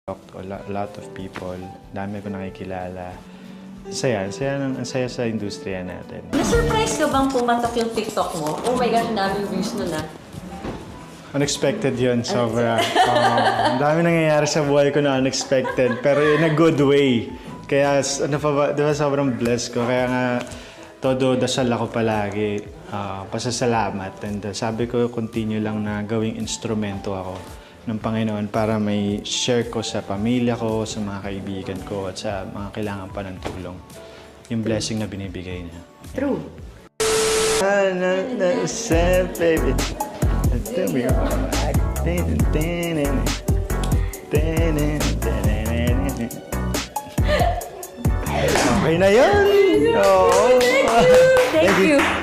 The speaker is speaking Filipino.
talk to a lot of people. Dami ko nakikilala. Saya sa industriya natin. Na-surprise ka bang pumatok yung TikTok mo? Oh my gosh, ang daming views nun ah. Unexpected yun, sobra. Ang dami nangyayari sa buhay ko na unexpected, pero in a good way. Kaya, ano pa ba, di ba sobrang blessed ko. Kaya nga, todo dasal ako palagi. Pasasalamat. And sabi ko, continue lang na gawing instrumento ako ng Panginoon para may share ko sa pamilya ko, sa mga kaibigan ko, at sa mga kailangan pa ng tulong. Yung blessing na binibigay niya. True. Baby. Okay na yun! Thank you.